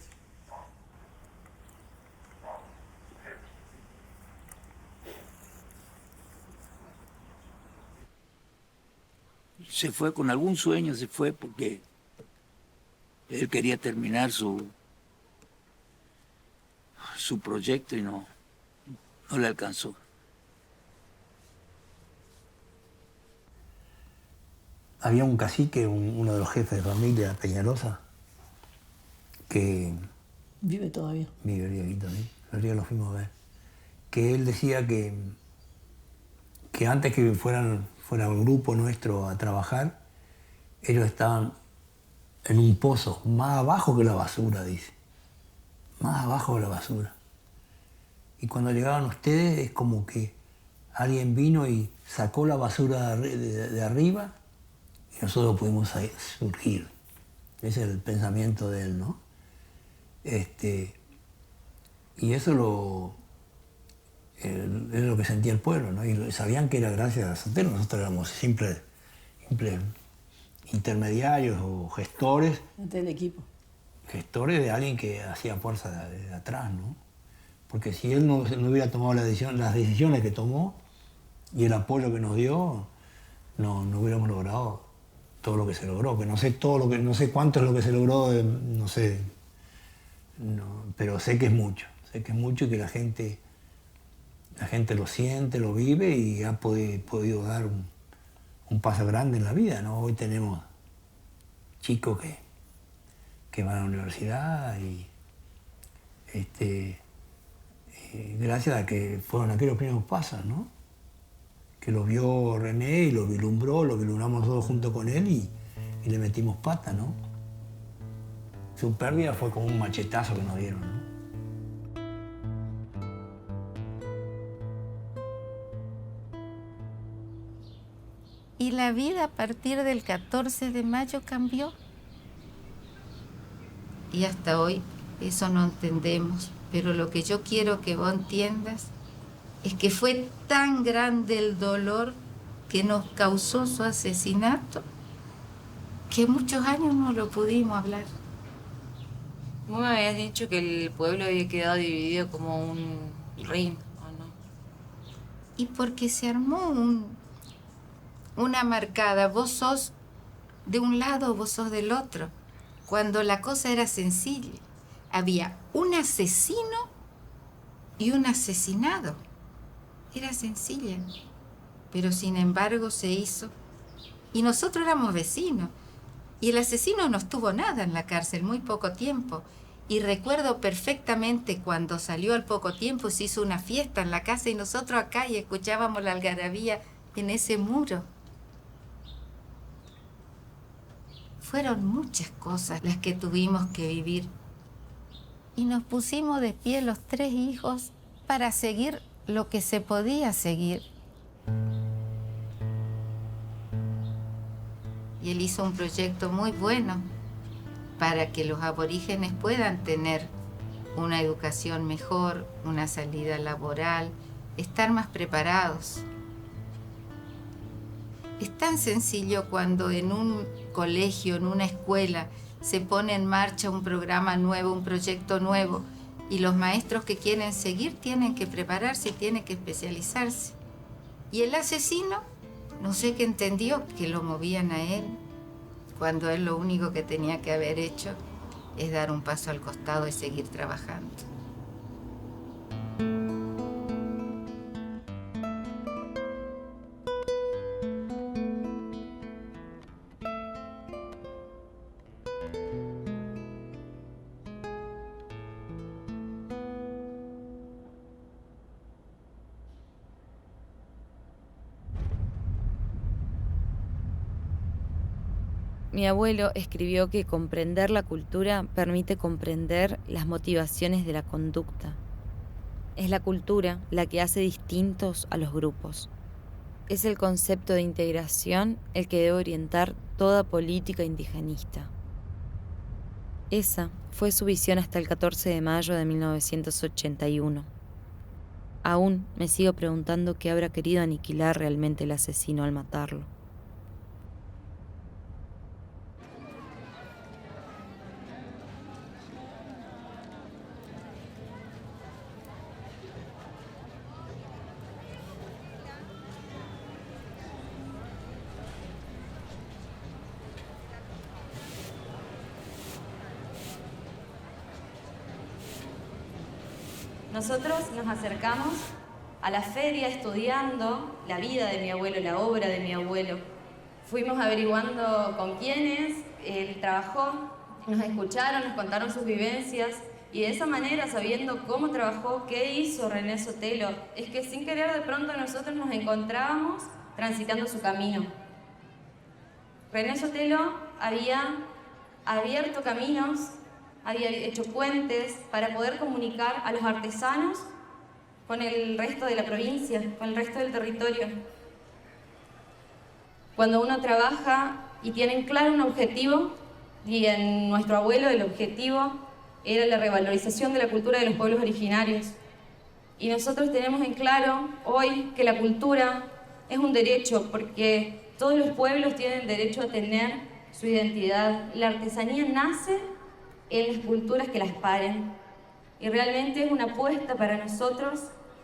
Se fue con algún sueño, se fue porque él quería terminar su proyecto y no le alcanzó. Había un cacique, uno de los jefes de familia, Peñalosa, que... Vive todavía. Vive aquí también, el día lo fuimos a ver. Que él decía que antes que fuera un grupo nuestro a trabajar, ellos estaban en un pozo más abajo que la basura, dice. Más abajo que la basura. Y cuando llegaban ustedes es como que alguien vino y sacó la basura de arriba y nosotros pudimos surgir. Ese es el pensamiento de él, ¿no? Y eso es lo que sentía el pueblo, ¿no? Y sabían que era gracias a Sotelo. Nosotros éramos simples intermediarios o gestores. Del equipo. Gestores de alguien que hacía fuerza de atrás, ¿no? Porque si él no hubiera tomado las decisiones que tomó y el apoyo que nos dio, no hubiéramos logrado todo lo que se logró. Que no sé cuánto es lo que se logró, no sé, pero sé que es mucho. Sé que es mucho y que la gente lo siente, lo vive y ha podido dar un paso grande en la vida, ¿no? Hoy tenemos chicos que van a la universidad y gracias a que fueron aquellos primeros pasos, ¿no? Que lo vio René y lo vislumbramos todos junto con él y le metimos pata, ¿no? Su pérdida fue como un machetazo que nos dieron, ¿no? Y la vida a partir del 14 de mayo cambió. Y hasta hoy eso no entendemos. Pero lo que yo quiero que vos entiendas es que fue tan grande el dolor que nos causó su asesinato que muchos años no lo pudimos hablar. Vos me habías dicho que el pueblo había quedado dividido como un ring, ¿o no? Y porque se armó una marcada, vos sos de un lado, vos sos del otro, cuando la cosa era sencilla. Había un asesino y un asesinado. Era sencilla, pero sin embargo se hizo. Y nosotros éramos vecinos. Y el asesino no estuvo nada en la cárcel, muy poco tiempo. Y recuerdo perfectamente cuando salió al poco tiempo, se hizo una fiesta en la casa y nosotros acá y escuchábamos la algarabía en ese muro. Fueron muchas cosas las que tuvimos que vivir. Y nos pusimos de pie los 3 hijos para seguir lo que se podía seguir. Y él hizo un proyecto muy bueno para que los aborígenes puedan tener una educación mejor, una salida laboral, estar más preparados. Es tan sencillo cuando en un colegio, en una escuela, se pone en marcha un programa nuevo, un proyecto nuevo, y los maestros que quieren seguir tienen que prepararse y tienen que especializarse. Y el asesino, no sé qué entendió, que lo movían a él, cuando él lo único que tenía que haber hecho es dar un paso al costado y seguir trabajando. Mi abuelo escribió que comprender la cultura permite comprender las motivaciones de la conducta. Es la cultura la que hace distintos a los grupos. Es el concepto de integración el que debe orientar toda política indigenista. Esa fue su visión hasta el 14 de mayo de 1981. Aún me sigo preguntando qué habrá querido aniquilar realmente el asesino al matarlo. Nosotros nos acercamos a la feria estudiando la vida de mi abuelo, la obra de mi abuelo. Fuimos averiguando con quiénes él trabajó, nos escucharon, nos contaron sus vivencias y de esa manera, sabiendo cómo trabajó, qué hizo René Sotelo, es que sin querer de pronto nosotros nos encontrábamos transitando su camino. René Sotelo había abierto caminos, había hecho puentes para poder comunicar a los artesanos con el resto de la provincia, con el resto del territorio. Cuando uno trabaja y tiene claro un objetivo, y en nuestro abuelo el objetivo era la revalorización de la cultura de los pueblos originarios. Y nosotros tenemos en claro hoy que la cultura es un derecho, porque todos los pueblos tienen derecho a tener su identidad. La artesanía nace en las culturas que las paren. Y realmente es una apuesta para nosotros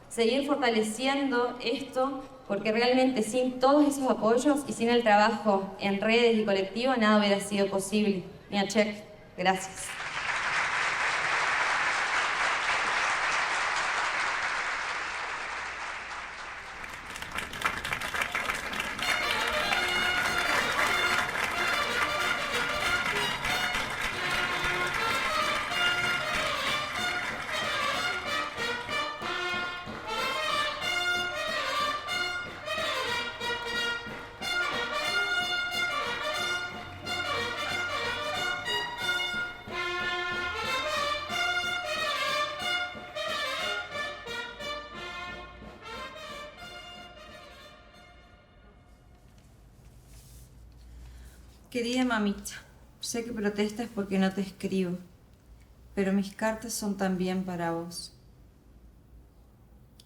seguir fortaleciendo esto, porque realmente sin todos esos apoyos y sin el trabajo en redes y colectivo, nada hubiera sido posible. Miachek, gracias. Querida mamita, sé que protestas porque no te escribo, pero mis cartas son también para vos.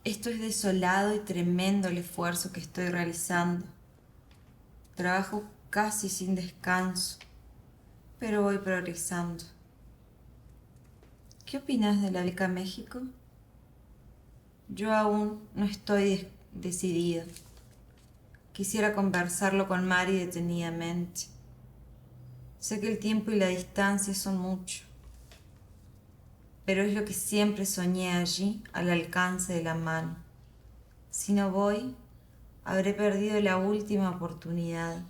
Esto es desolado y tremendo el esfuerzo que estoy realizando. Trabajo casi sin descanso, pero voy progresando. ¿Qué opinas de la beca México? Yo aún no estoy decidida. Quisiera conversarlo con Mari detenidamente. Sé que el tiempo y la distancia son mucho, pero es lo que siempre soñé allí, al alcance de la mano. Si no voy, habré perdido la última oportunidad.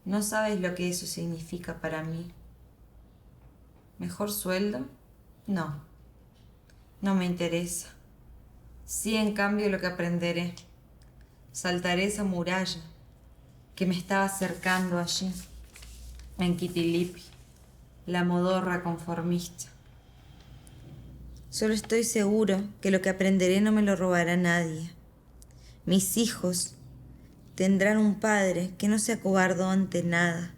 No sabes lo que eso significa para mí. ¿Mejor sueldo? No, no me interesa. Sí, en cambio, lo que aprenderé. Saltaré esa muralla que me estaba cercando allí, en Quitilipi, la modorra conformista. Solo estoy seguro que lo que aprenderé no me lo robará nadie. Mis hijos tendrán un padre que no se acobardó ante nada.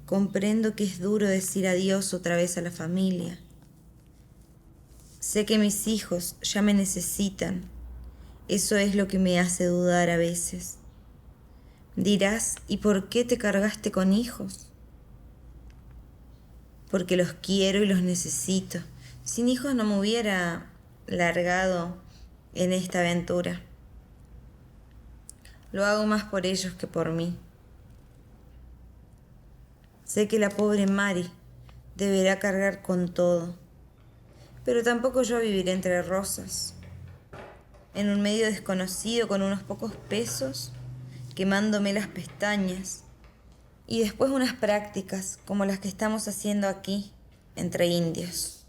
Comprendo que es duro decir adiós otra vez a la familia. Sé que mis hijos ya me necesitan. Eso es lo que me hace dudar a veces. Dirás, ¿y por qué te cargaste con hijos? Porque los quiero y los necesito. Sin hijos no me hubiera largado en esta aventura. Lo hago más por ellos que por mí. Sé que la pobre Mari deberá cargar con todo, pero tampoco yo viviré entre rosas, en un medio desconocido con unos pocos pesos, quemándome las pestañas, y después unas prácticas como las que estamos haciendo aquí, entre indios.